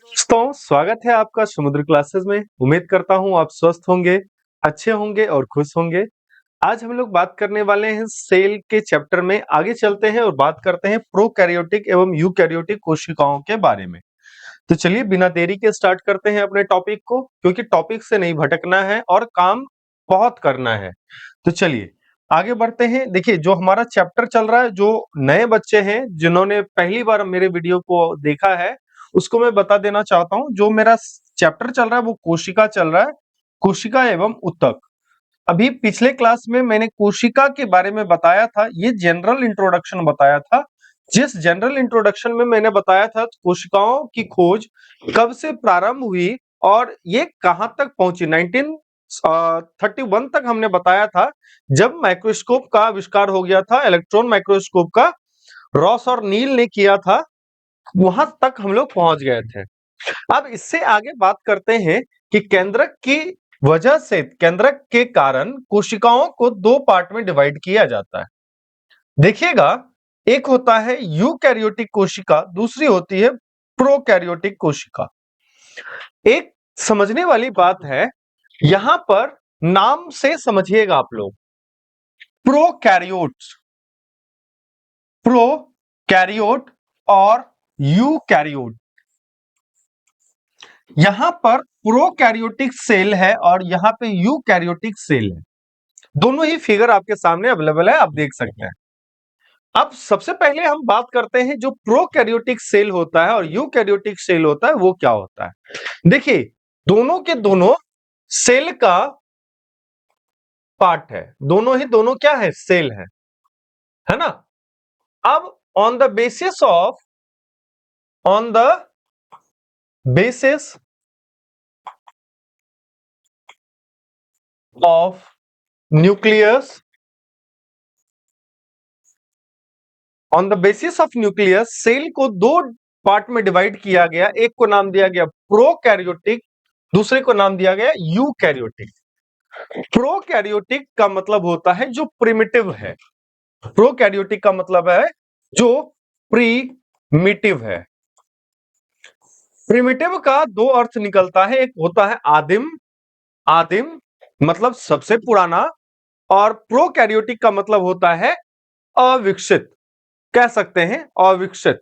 दोस्तों, स्वागत है आपका समुद्र क्लासेस में। उम्मीद करता हूं आप स्वस्थ होंगे, अच्छे होंगे और खुश होंगे। आज हम लोग बात करने वाले हैं सेल के चैप्टर में। आगे चलते हैं और बात करते हैं प्रोकैरियोटिक एवं यूकैरियोटिक कोशिकाओं के बारे में। तो चलिए बिना देरी के स्टार्ट करते हैं अपने टॉपिक को, क्योंकि टॉपिक से नहीं भटकना है और काम बहुत करना है। तो चलिए आगे बढ़ते हैं। देखिए, जो हमारा चैप्टर चल रहा है, जो नए बच्चे हैं जिन्होंने पहली बार मेरे वीडियो को देखा है, उसको मैं बता देना चाहता हूं। जो मेरा चैप्टर चल रहा है वो कोशिका चल रहा है, कोशिका एवं ऊतक। अभी पिछले क्लास में मैंने कोशिका के बारे में बताया था, ये जनरल इंट्रोडक्शन बताया था। जिस जनरल इंट्रोडक्शन में मैंने बताया था कोशिकाओं की खोज कब से प्रारंभ हुई और ये कहां तक पहुंची, 1931 तक हमने बताया था, जब माइक्रोस्कोप का आविष्कार हो गया था, इलेक्ट्रॉन माइक्रोस्कोप का रॉस और नील ने किया था, वहां तक हम लोग पहुंच गए थे। अब इससे आगे बात करते हैं कि केंद्रक की वजह से, केंद्रक के कारण कोशिकाओं को दो पार्ट में डिवाइड किया जाता है। देखिएगा, एक होता है यूकैरियोटिक कोशिका, दूसरी होती है प्रोकैरियोटिक कोशिका। एक समझने वाली बात है, यहां पर नाम से समझिएगा आप लोग। प्रोकैरियोट्स, प्रोकैरियोट और यूकैरियोट। यहां पर प्रोकैरियोटिक सेल है और यहां पे यूकैरियोटिक सेल है। दोनों ही फिगर आपके सामने अवेलेबल है, आप देख सकते हैं। अब सबसे पहले हम बात करते हैं जो प्रोकैरियोटिक सेल होता है और यूकैरियोटिक सेल होता है, वो क्या होता है। देखिए, दोनों के दोनों सेल का पार्ट है, दोनों क्या है, सेल है ना। अब on the basis of nucleus, on the basis of nucleus cell को दो पार्ट में डिवाइड किया गया। एक को नाम दिया गया प्रोकैरियोटिक, दूसरे को नाम दिया गया यूकैरियोटिक। प्रोकैरियोटिक का मतलब होता है जो प्रिमिटिव है, प्रोकैरियोटिक का मतलब है जो प्रीमिटिव है। प्रिमिटिव का दो अर्थ निकलता है, एक होता है आदिम, आदिम मतलब सबसे पुराना, और प्रोकैरियोटिक का मतलब होता है अविकसित, कह सकते हैं अविकसित।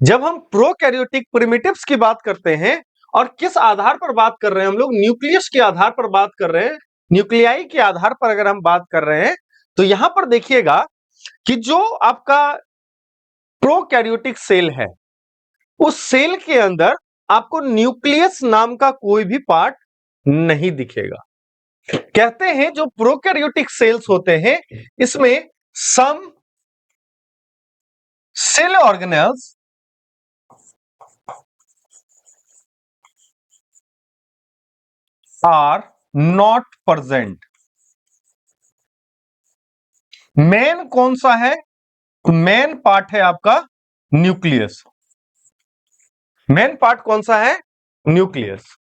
जब हम प्रोकैरियोटिक प्रिमिटिव्स की बात करते हैं, और किस आधार पर बात कर रहे हैं हम लोग, न्यूक्लियस के आधार पर बात कर रहे हैं, न्यूक्लियाई के आधार पर अगर हम बात कर रहे हैं, तो यहां पर देखिएगा कि जो आपका प्रोकैरियोटिक सेल है, उस सेल के अंदर आपको न्यूक्लियस नाम का कोई भी पार्ट नहीं दिखेगा। कहते हैं जो प्रोकैरियोटिक सेल्स होते हैं, इसमें some cell organelles are not present. Main कौन सा है, मेन पार्ट है आपका न्यूक्लियस। मेन पार्ट कौन सा है, न्यूक्लियस।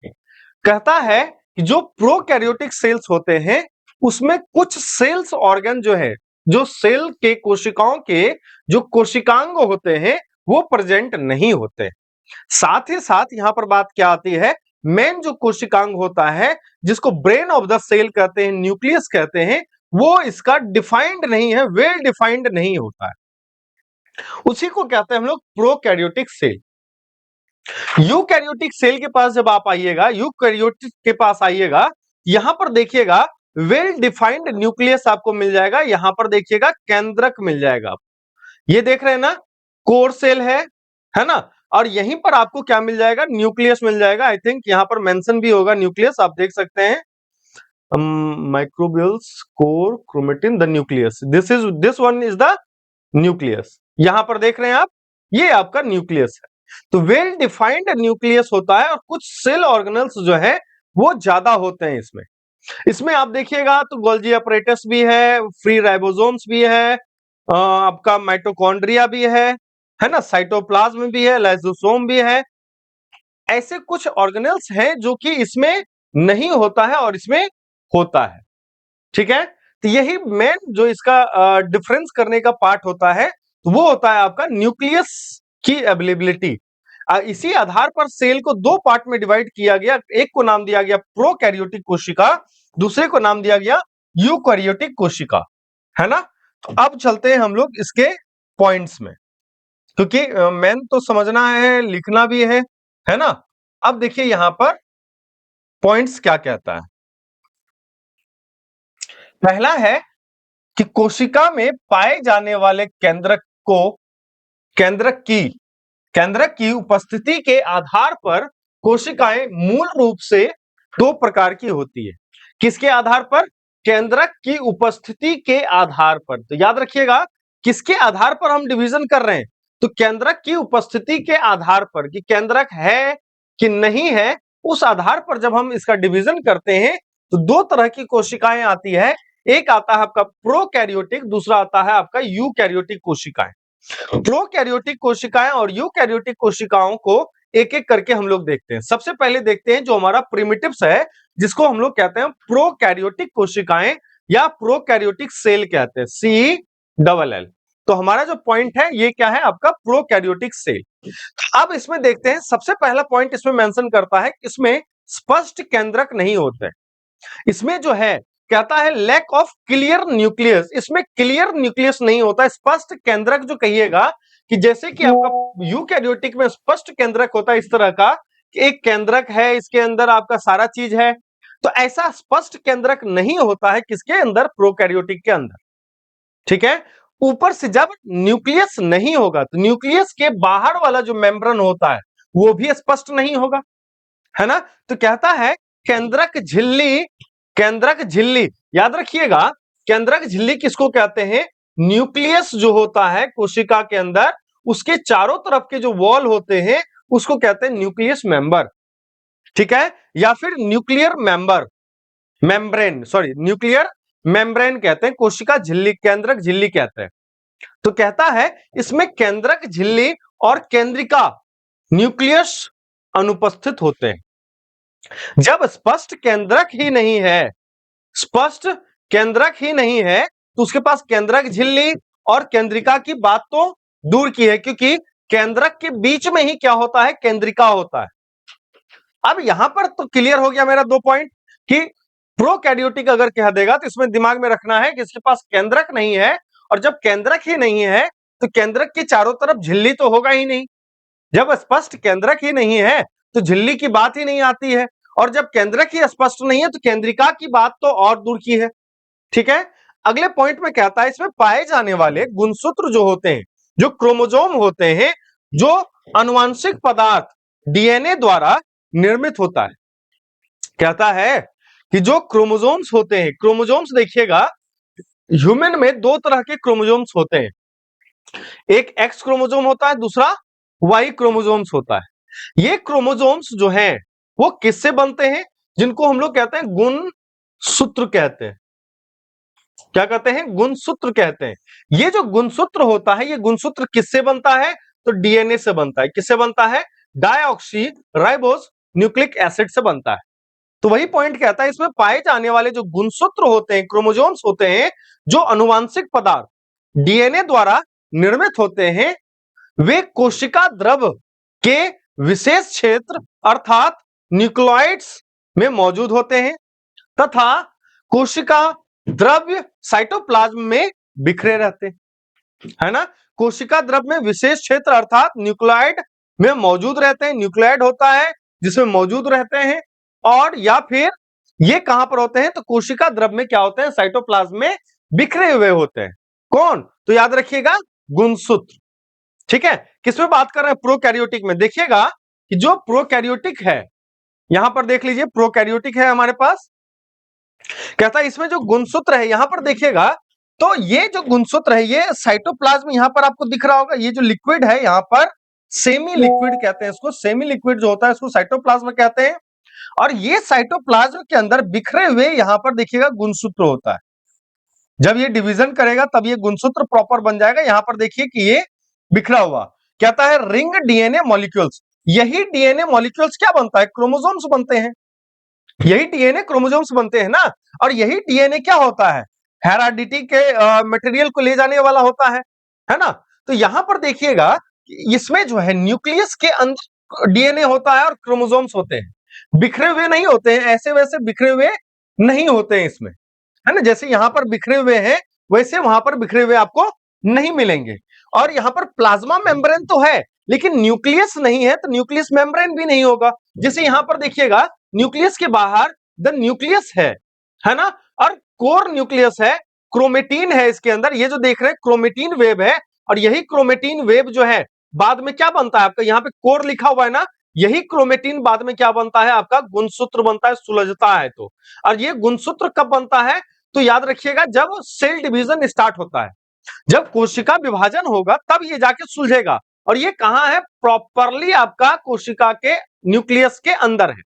कहता है कि जो प्रोकैरियोटिक सेल्स होते हैं, उसमें कुछ सेल्स ऑर्गन जो है, जो सेल के कोशिकाओं के जो कोशिकांग होते हैं, वो प्रेजेंट नहीं होते। साथ ही साथ यहां पर बात क्या आती है, मेन जो कोशिकांग होता है, जिसको ब्रेन ऑफ द सेल कहते हैं, न्यूक्लियस कहते हैं, वो इसका डिफाइंड नहीं है, वेल डिफाइंड नहीं होता है। उसी को कहते हैं हम लोग प्रोकैरियोटिक सेल। यूकैरियोटिक सेल के पास जब आप आइएगा, यूकैरियोटिक के पास आइएगा, यहां पर देखिएगा वेल डिफाइंड न्यूक्लियस आपको मिल जाएगा। यहां पर देखिएगा केंद्रक मिल जाएगा। ये देख रहे हैं ना, कोर सेल है ना, और यहीं पर आपको क्या मिल जाएगा, न्यूक्लियस मिल जाएगा। आई थिंक यहां पर मेंशन भी होगा न्यूक्लियस, आप देख सकते हैं, microbials core chromatin the nucleus, this one is the nucleus. यहां पर देख रहे हैं आप, ये आपका न्यूक्लियस है। तो वेल डिफाइंड न्यूक्लियस होता है, और कुछ सेल ऑर्गेनल्स जो है वो ज्यादा होते हैं इसमें। इसमें आप देखिएगा तो गोल्जी अपरेटस भी है, फ्री राइबोसोम्स भी है, आपका माइटोकॉन्ड्रिया भी है ना, साइटोप्लाज्म भी है, लाइसोसोम भी है। ऐसे कुछ ऑर्गेनल्स हैं जो कि इसमें नहीं होता है और इसमें होता है। ठीक है, तो यही मेन जो इसका डिफरेंस करने का पार्ट होता है, वो होता है आपका न्यूक्लियस की अवेलेबिलिटी। इसी आधार पर सेल को दो पार्ट में डिवाइड किया गया। एक को नाम दिया गया प्रोकैरियोटिक कोशिका, दूसरे को नाम दिया गया यूकैरियोटिक कोशिका, है ना। तो अब चलते हैं हम लोग इसके पॉइंट्स में, क्योंकि मेन तो समझना है, लिखना भी है ना। अब देखिए यहां पर पॉइंट्स क्या कहता है। पहला है कि कोशिका में पाए जाने वाले केंद्रक की उपस्थिति के आधार पर कोशिकाएं मूल रूप से दो प्रकार की होती है। किसके आधार पर? केंद्रक की उपस्थिति के आधार पर। तो याद रखिएगा किसके आधार पर हम डिवीजन कर रहे हैं, तो केंद्रक की उपस्थिति के आधार पर, कि केंद्रक है कि नहीं है, उस आधार पर जब हम इसका डिवीजन करते हैं तो दो तरह की कोशिकाएं आती है। एक आता है आपका प्रोकैरियोटिक, दूसरा आता है आपका यूकैरियोटिक कोशिकाएं। प्रोकैरियोटिक कोशिकाएं और यूकैरियोटिक कोशिकाओं को एक एक करके हम लोग देखते हैं। सबसे पहले देखते हैं जो हमारा प्रिमिटिव्स है, जिसको हम लोग कहते हैं प्रोकैरियोटिक कोशिकाएं या प्रोकैरियोटिक सेल कहते हैं, CELL। तो हमारा जो पॉइंट है ये क्या है? आपका प्रोकैरियोटिक सेल। अब इसमें देखते हैं, सबसे पहला पॉइंट इसमें मेंशन करता है, इसमें स्पष्ट केंद्रक नहीं होते। इसमें जो है कहता है लैक ऑफ क्लियर न्यूक्लियस, इसमें क्लियर न्यूक्लियस नहीं होता। स्पष्ट केंद्रक जो कहिएगा कि जैसे कि आपका यूकैरियोटिक में स्पष्ट केंद्रक होता है इस तरह का कि एक केंद्रक है, इसके अंदर आपका सारा चीज है, तो ऐसा स्पष्ट केंद्रक नहीं होता है किसके अंदर? प्रोकैरियोटिक के अंदर। ठीक है। ऊपर से जब न्यूक्लियस नहीं होगा तो न्यूक्लियस के बाहर वाला जो मेम्ब्रेन होता है वो भी स्पष्ट नहीं होगा, है ना। तो कहता है केंद्रक झिल्ली, याद रखिएगा केंद्रक झिल्ली किसको कहते हैं? न्यूक्लियस जो होता है कोशिका के अंदर, उसके चारों तरफ के जो वॉल होते हैं उसको कहते हैं न्यूक्लियस मेंबर। ठीक है, या फिर न्यूक्लियर मेम्ब्रेन कहते हैं, कोशिका झिल्ली, केंद्रक झिल्ली कहते हैं। तो कहता है इसमें केंद्रक झिल्ली और केंद्रिका न्यूक्लियस अनुपस्थित होते हैं। जब स्पष्ट केंद्रक ही नहीं है तो उसके पास केंद्रक झिल्ली और केंद्रिका की बात तो दूर की है, क्योंकि केंद्रक के बीच में ही क्या होता है? केंद्रिका होता है। अब यहां पर तो क्लियर हो गया मेरा दो पॉइंट कि प्रोकैरियोटिक अगर कह देगा तो इसमें दिमाग में रखना है कि इसके पास केंद्रक नहीं है, और जब केंद्रक ही नहीं है तो केंद्रक के चारों तरफ झिल्ली तो होगा ही नहीं। जब स्पष्ट केंद्रक ही नहीं है तो झिल्ली की बात ही नहीं आती है, और जब केंद्रक ही स्पष्ट नहीं है तो केंद्रिका की बात तो और दूर की है। ठीक है। अगले पॉइंट में कहता है इसमें पाए जाने वाले गुणसूत्र जो होते हैं, जो क्रोमोजोम होते हैं, जो आनुवंशिक पदार्थ डीएनए द्वारा निर्मित होता है। कहता है कि जो क्रोमोजोम्स होते हैं, क्रोमोजोम्स देखिएगा ह्यूमन में दो तरह के क्रोमोजोम्स होते हैं, एक एक्स क्रोमोजोम होता है, दूसरा वाई क्रोमोजोम्स होता है। ये क्रोमोजोम्स जो हैं वो किससे बनते हैं? जिनको हम लोग कहते हैं गुणसूत्र कहते हैं। क्या कहते हैं? गुणसूत्र कहते हैं। ये जो गुणसूत्र होता है, ये गुणसूत्र किससे बनता है? तो डीएनए से बनता है। किससे बनता है? डायऑक्सी राइबोस न्यूक्लिक एसिड से बनता है। तो वही पॉइंट कहता है इसमें पाए जाने वाले जो गुणसूत्र होते हैं, क्रोमोजोम्स होते हैं, जो आनुवंशिक पदार्थ डीएनए द्वारा निर्मित होते हैं, वे कोशिका द्रव के विशेष क्षेत्र अर्थात न्यूक्लियोइड्स में मौजूद होते हैं, तथा कोशिका द्रव्य साइटोप्लाज्म में बिखरे रहते हैं, है ना। कोशिका द्रव में विशेष क्षेत्र अर्थात न्यूक्लियोइड में मौजूद रहते हैं, न्यूक्लियोइड होता है जिसमें मौजूद रहते हैं, और या फिर ये कहां पर होते हैं? तो कोशिका द्रव में क्या होते हैं? साइटोप्लाज्म में बिखरे हुए होते हैं। कौन? तो याद रखिएगा गुणसूत्र। ठीक है। किसमें बात कर रहे हैं? प्रोकैरियोटिक में। देखिएगा कि जो प्रोकैरियोटिक है, यहां पर देख लीजिए प्रोकैरियोटिक है हमारे पास, कहता है इसमें जो गुणसूत्र है, यहां पर देखिएगा तो ये जो गुणसूत्र है ये साइटोप्लाज्म यहां पर आपको दिख रहा होगा, ये जो लिक्विड है यहां पर सेमी लिक्विड कहते हैं इसको, सेमी लिक्विड जो होता है इसको साइटोप्लाज्म कहते हैं, और ये साइटोप्लाज्म के अंदर बिखरे हुए यहां पर देखिएगा गुणसूत्र होता है। जब ये डिवीजन करेगा तब ये गुणसूत्र प्रॉपर बन जाएगा। यहां पर देखिए कि ये बिखरा हुआ, कहता है रिंग डीएनए मॉलिक्यूल्स। यही डीएनए मॉलिक्यूल्स क्या बनता है? क्रोमोसोम्स बनते हैं। यही डीएनए क्रोमोसोम्स बनते हैं ना, और यही डीएनए क्या होता है? हेरेडिटी के मटेरियल को ले जाने वाला होता है ना। तो यहां पर देखिएगा इसमें जो है न्यूक्लियस के अंदर डीएनए होता है और क्रोमोसोम्स होते हैं, बिखरे हुए नहीं होते हैं, ऐसे वैसे बिखरे हुए नहीं होते हैं इसमें, है ना। जैसे यहां पर बिखरे हुए हैं वैसे वहां पर बिखरे हुए आपको नहीं मिलेंगे। और यहां पर प्लाज्मा मेम्ब्रेन तो है लेकिन न्यूक्लियस नहीं है, तो न्यूक्लियस मेम्ब्रेन भी नहीं होगा। जैसे यहां पर देखिएगा न्यूक्लियस के बाहर द न्यूक्लियस है ना, और कोर न्यूक्लियस है, क्रोमेटीन है इसके अंदर, ये जो देख रहे हैं क्रोमेटीन वेब है। और यही क्रोमेटीन वेब जो है बाद में क्या बनता है आपका, यहाँ पे कोर लिखा हुआ है ना, यही क्रोमेटीन बाद में क्या बनता है आपका, गुणसूत्र बनता है, सुलझता है। तो और ये गुणसूत्र कब बनता है, तो याद रखिएगा जब सेल डिवीजन स्टार्ट होता है, जब कोशिका विभाजन होगा तब ये जाके सुलझेगा। और ये कहां है, प्रॉपरली आपका कोशिका के न्यूक्लियस के अंदर है।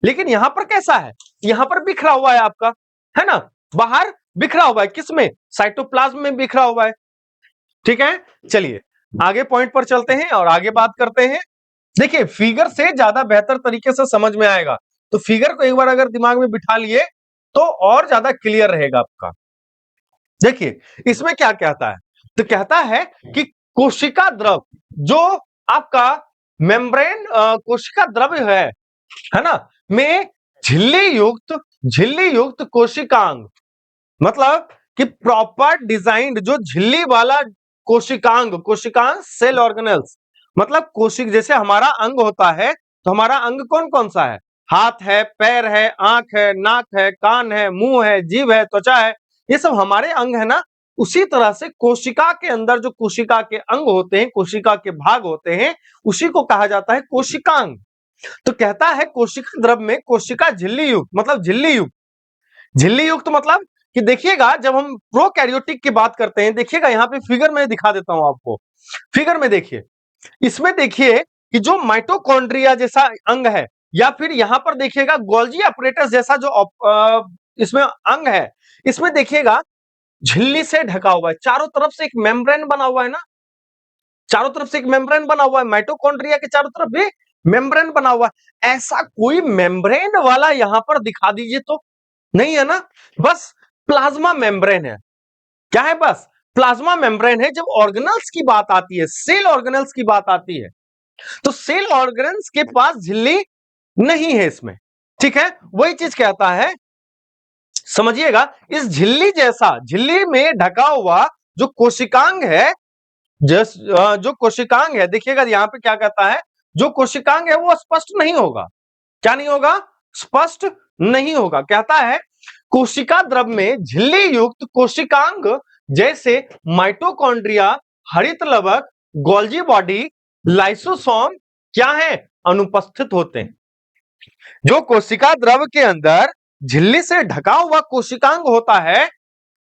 लेकिन यहां पर कैसा है, यहां पर बिखरा हुआ है आपका, है ना, बाहर बिखरा हुआ है, किसमें, साइटोप्लाज्म में बिखरा हुआ है। ठीक है, चलिए आगे पॉइंट पर चलते हैं और आगे बात करते हैं। देखिए फिगर से ज्यादा बेहतर तरीके से समझ में आएगा, तो फिगर को एक बार अगर दिमाग में बिठा लिए तो और ज्यादा क्लियर रहेगा आपका। देखिए इसमें क्या कहता है, तो कहता है कि कोशिका द्रव जो आपका मेम्ब्रेन कोशिका द्रव है ना, में झिल्ली युक्त कोशिकांग, मतलब कि प्रॉपर डिजाइंड जो झिल्ली वाला कोशिकांग सेल ऑर्गेनल्स, मतलब कोशिक जैसे हमारा अंग होता है, तो हमारा अंग कौन कौन सा है, हाथ है, पैर है, आंख है, नाक है, कान है, मुंह है, जीभ है, त्वचा है, ये सब हमारे अंग है ना। उसी तरह से कोशिका के अंदर जो कोशिका के अंग होते हैं, कोशिका के भाग होते हैं, उसी को कहा जाता है कोशिकांग। तो कहता है कोशिका द्रव में कोशिका झिल्ली युक्त, मतलब झिल्ली युक्त मतलब कि देखिएगा जब हम प्रोकैरियोटिक की बात करते हैं, देखिएगा यहां पे फिगर में दिखा देता हूं आपको, फिगर में देखिए, इसमें देखिए कि जो माइटोकॉन्ड्रिया जैसा अंग है, या फिर यहां पर देखिएगा गोल्जी अपरेटस जैसा जो इसमें अंग है, इसमें देखिएगा झिल्ली से ढका हुआ है, चारों तरफ से एक मेम्ब्रेन बना हुआ है ना, चारों तरफ से एक मेम्ब्रेन बना हुआ है, माइटोकॉन्ड्रिया के चारों तरफ भी मेम्ब्रेन बना हुआ है। ऐसा कोई मेम्ब्रेन वाला यहां पर दिखा दीजिए तो, नहीं है ना, बस प्लाज्मा मेम्ब्रेन है। क्या है, बस प्लाज्मा मेम्ब्रेन है। जब ऑर्गेनल्स की बात आती है, सेल ऑर्गेनल्स की बात आती है, तो सेल ऑर्गेनल्स के पास झिल्ली नहीं है इसमें। ठीक है, वही चीज कहता है, समझिएगा, इस झिल्ली जैसा, झिल्ली में ढका हुआ जो कोशिकांग है, जो कोशिकांग है, देखिएगा यहां पे क्या कहता है, जो कोशिकांग है वो स्पष्ट नहीं होगा। क्या नहीं होगा, स्पष्ट नहीं होगा। कहता है कोशिका द्रव में झिल्ली युक्त कोशिकांग जैसे माइटोकॉन्ड्रिया, हरित लवक, गोल्जी बॉडी, लाइसोसोम क्या है, अनुपस्थित होते हैं। जो कोशिका द्रव के अंदर झिल्ली से ढका हुआ कोशिकांग होता है,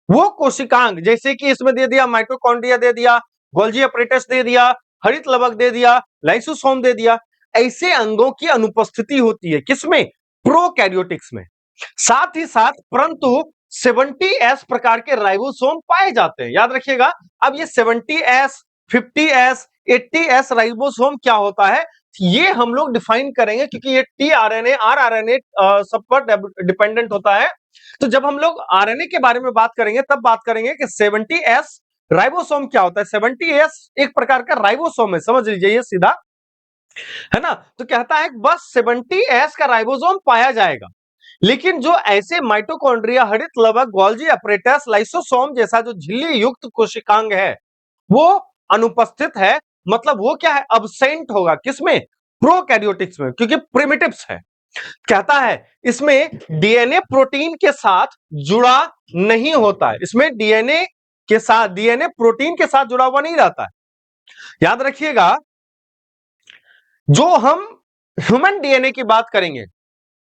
वो कोशिकांग जैसे कि इसमें दे दिया माइटोकॉन्ड्रिया दे दिया, गोल्जी अपरेटस दे दिया, हरित लवक दे दिया, लाइसोसोम दे दिया, ऐसे अंगों की अनुपस्थिति होती है किसमें, प्रोकैरियोटिक्स में। साथ ही साथ परंतु 70s प्रकार के राइबोसोम पाए जाते हैं, याद रखिएगा। अब ये 70s, 50s, 80s राइबोसोम क्या होता है, ये हम लोग डिफाइन करेंगे, क्योंकि ये टीआरएनए, आरआरएनए सब पर डिपेंडेंट होता है। तो जब हम लोग आरएनए के बारे में बात करेंगे तब बात करेंगे कि 70s राइबोसोम क्या होता है। 70s एक प्रकार का राइबोसोम है, समझ लीजिए ये सीधा, है ना। तो कहता है बस 70s का राइबोसोम पाया जाएगा, लेकिन जो ऐसे माइटोकॉन्ड्रिया, हरित लवक, गोल्जी अपरेटस, लाइसोसोम जैसा जो झिल्ली युक्त कोशिकांग है वो अनुपस्थित है, मतलब वो क्या है, अब्सेंट होगा किसमें, प्रोकैरियोटिक्स में, क्योंकि प्रिमिटिव्स है। कहता है इसमें डीएनए प्रोटीन के साथ जुड़ा नहीं होता है, इसमें डीएनए के साथ, डीएनए प्रोटीन के साथ जुड़ा हुआ नहीं रहता है। याद रखिएगा जो हम ह्यूमन डीएनए की बात करेंगे,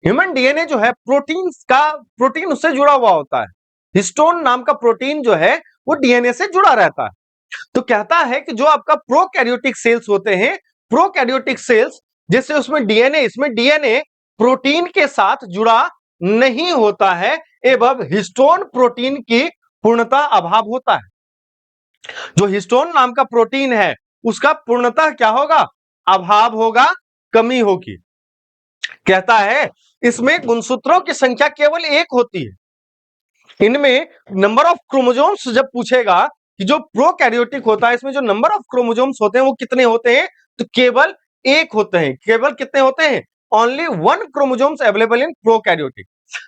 ह्यूमन डीएनए जो है प्रोटीन उससे जुड़ा हुआ होता है, हिस्टोन नाम का प्रोटीन जो है वो डीएनए से जुड़ा रहता है। तो कहता है कि जो आपका प्रोकैरियोटिक सेल्स होते हैं, प्रोकैरियोटिक सेल्स जैसे उसमें डीएनए, इसमें डीएनए प्रोटीन के साथ जुड़ा नहीं होता है, एवं हिस्टोन प्रोटीन की पूर्णता अभाव होता है। जो हिस्टोन नाम का प्रोटीन है उसका पूर्णतः क्या होगा, अभाव होगा, कमी होगी। कहता है इसमें गुणसूत्रों की संख्या केवल एक होती है। इनमें नंबर ऑफ क्रोमोसोम्स जब पूछेगा कि जो प्रोकैरियोटिक होता है इसमें जो नंबर ऑफ क्रोमोसोम्स होते हैं वो कितने होते हैं, तो केवल एक होते हैं। केवल कितने होते हैं? Only 1 chromosomes available in prokaryotic.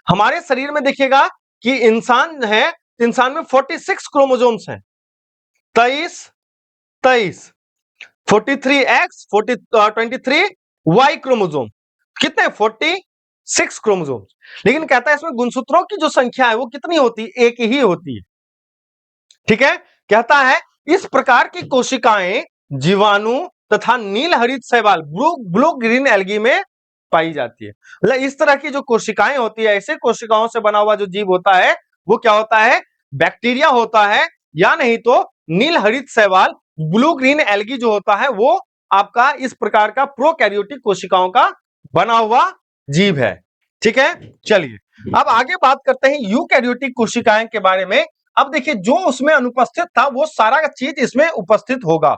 हमारे शरीर में देखिएगा कि इंसान है, इंसान में 46 क्रोमोसोम्स हैं। 23 43X 23 Y क्रोमोसोम। कितने? 46 क्रोमोसोम। लेकिन कहता है इसमें गुणसूत्रों की जो संख्या है वो कितनी होती है? एक ही होती है। ठीक है, कहता है इस प्रकार की कोशिकाएं जीवाणु तथा नील हरित शैवाल ब्लू ग्रीन एल्गी में पाई जाती है। मतलब इस तरह की जो कोशिकाएं होती है, ऐसे कोशिकाओं से बना हुआ जो जीव होता है वो क्या होता है? बैक्टीरिया होता है, या नहीं तो नील हरित शैवाल ब्लू ग्रीन एल्गी जो होता है वो आपका इस प्रकार का प्रोकैरियोटिक कोशिकाओं का बना हुआ जीव है। ठीक है, चलिए अब आगे बात करते हैं यूकैरियोटिक कोशिकाएं के बारे में। अब देखिए जो उसमें अनुपस्थित था वो सारा चीज इसमें उपस्थित होगा।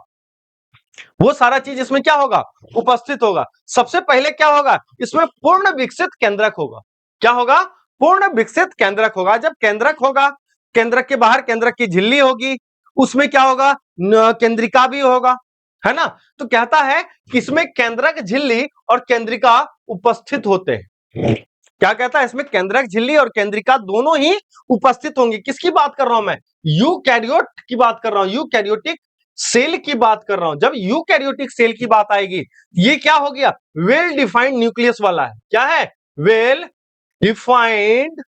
वो सारा चीज इसमें क्या होगा? उपस्थित होगा। सबसे पहले क्या होगा? इसमें पूर्ण विकसित केंद्रक होगा। क्या होगा? पूर्ण विकसित केंद्रक होगा। जब केंद्रक होगा, केंद्रक के बाहर केंद्रक की झिल्ली होगी, उसमें क्या होगा? केंद्रिका भी होगा, है ना? तो कहता है कि इसमें केंद्रक झिल्ली और केंद्रिका उपस्थित होते हैं। क्या कहता है? इसमें केंद्रक झिल्ली और केंद्रिका दोनों ही उपस्थित होंगे। किसकी बात कर रहा हूं मैं? यूकैरियोट की बात कर रहा हूं, यूकैरियोटिक सेल की बात कर रहा हूं। जब यूकैरियोटिक सेल की बात आएगी, ये क्या हो गया? वेल डिफाइंड न्यूक्लियस वाला है। क्या है? वेल डिफाइंड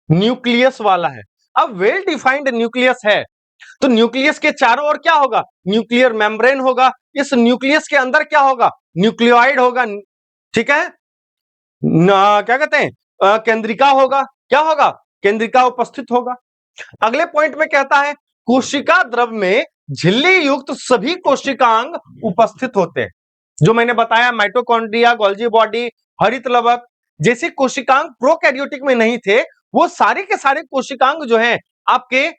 न्यूक्लियस वाला है। अब वेल डिफाइंड न्यूक्लियस है तो न्यूक्लियस के चारों ओर क्या होगा? न्यूक्लियर मेम्ब्रेन होगा। इस न्यूक्लियस के अंदर क्या होगा? न्यूक्लियोइड होगा। ठीक है, क्या कहते हैं? केंद्रिका होगा। क्या होगा? केंद्रिका उपस्थित होगा। अगले पॉइंट में कहता है कोशिका द्रव में झिल्ली युक्त सभी कोशिकांग उपस्थित होते हैं। जो मैंने बताया माइटोकॉन्ड्रिया, गोल्जी बॉडी, हरित लवक जैसे कोशिकांग प्रोकैरियोटिक में नहीं थे, वो सारे के सारे कोशिकांग जो हैं आपके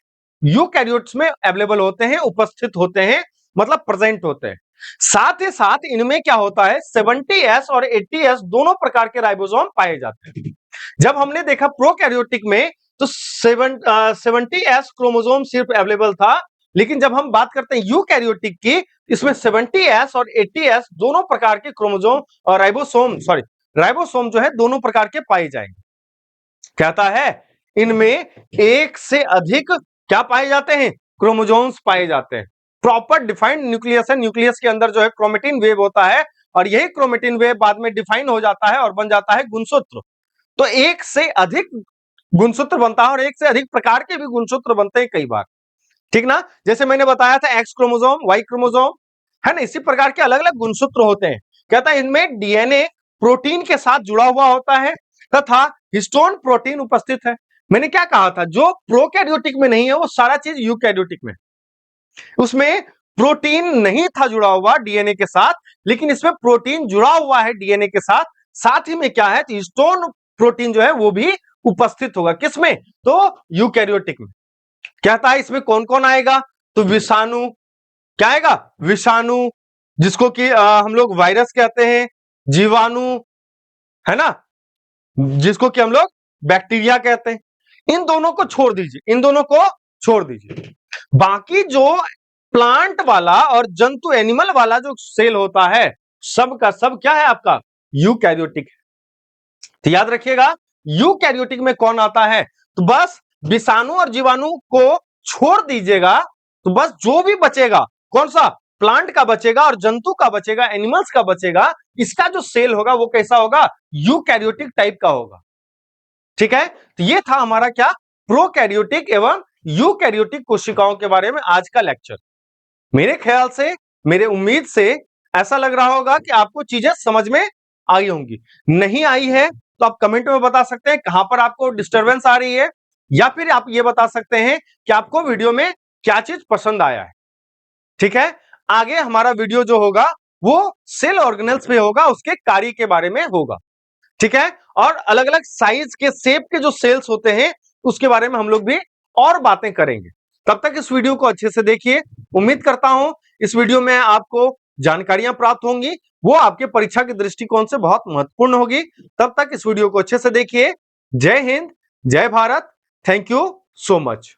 यूकैरियोट्स में अवेलेबल होते हैं, उपस्थित होते हैं, मतलब प्रेजेंट होते हैं। साथ ही साथ इनमें क्या होता है? 70S और 80S दोनों प्रकार के राइबोसोम पाए जाते हैं। जब हमने देखा प्रोकैरियोटिक में तो 70S क्रोमोसोम सिर्फ अवेलेबल था, लेकिन जब हम बात करते हैं यूकैरियोटिक की, इसमें 70S और 80S दोनों प्रकार के क्रोमोसोम और राइबोसोम जो है दोनों प्रकार के पाए जाएंगे। कहता है इनमें एक से अधिक क्या पाए जाते हैं? क्रोमोसोम्स पाए जाते हैं। प्रॉपर डिफाइंड न्यूक्लियस है। न्यूक्लियस के अंदर जो है क्रोमेटिन वेव होता है और यही क्रोमेटिन वेव बाद में डिफाइन हो जाता है और बन जाता है गुणसूत्र। तो एक से अधिक गुणसूत्र बनता है और एक से अधिक प्रकार के भी गुणसूत्र बनते हैं कई बार। ठीक ना? जैसे मैंने बताया था एक्स क्रोमोसोम, वाई क्रोमोसोम, है ना? इसी प्रकार के अलग अलग गुणसूत्र होते हैं। कहता है इनमें डीएनए प्रोटीन के साथ जुड़ा हुआ होता है तथा हिस्टोन प्रोटीन उपस्थित है। मैंने क्या कहा था? जो प्रोकैरियोटिक में नहीं है वो सारा चीज यूकैरियोटिक में। उसमें प्रोटीन नहीं था जुड़ा हुआ डीएनए के साथ, लेकिन इसमें प्रोटीन जुड़ा हुआ है डीएनए के साथ। साथ ही में क्या है? हिस्टोन प्रोटीन जो है वो भी उपस्थित होगा। किसमें? तो यूकैरियोटिक में। कहता है इसमें कौन कौन आएगा? तो विषाणु, क्या आएगा? विषाणु, जिसको कि हम लोग वायरस कहते हैं, जीवाणु, है ना, जिसको कि हम लोग बैक्टीरिया कहते हैं। इन दोनों को छोड़ दीजिए, इन दोनों को छोड़ दीजिए। बाकी जो प्लांट वाला और जंतु एनिमल वाला जो सेल होता है, सब का सब क्या है आपका? यूकैरियोटिक है। तो याद रखिएगा यूकैरियोटिक में कौन आता है? तो बस विषाणु और जीवाणु को छोड़ दीजिएगा, तो बस जो भी बचेगा कौन सा? प्लांट का बचेगा और जंतु का बचेगा, एनिमल्स का बचेगा। इसका जो सेल होगा वो कैसा होगा? यूकैरियोटिक टाइप का होगा। ठीक है, तो ये था हमारा क्या? प्रोकैरियोटिक एवं यूकैरियोटिक कोशिकाओं के बारे में आज का लेक्चर। मेरे ख्याल से, मेरे उम्मीद से ऐसा लग रहा होगा कि आपको चीजें समझ में आई होंगी। नहीं आई है तो आप कमेंट में बता सकते हैं कहां पर आपको डिस्टरबेंस आ रही है, या फिर आप ये बता सकते हैं कि आपको वीडियो में क्या चीज पसंद आया है। ठीक है, आगे हमारा वीडियो जो होगा वो सेल ऑर्गेनेल्स पे होगा, उसके कार्य के बारे में होगा। ठीक है, और अलग अलग साइज के शेप के जो सेल्स होते हैं उसके बारे में हम लोग भी और बातें करेंगे। तब तक इस वीडियो को अच्छे से देखिए। उम्मीद करता हूं इस वीडियो में आपको जानकारियां प्राप्त होंगी, वो आपके परीक्षा के दृष्टिकोण से बहुत महत्वपूर्ण होगी। तब तक इस वीडियो को अच्छे से देखिए। जय हिंद, जय Bharat, thank you so much.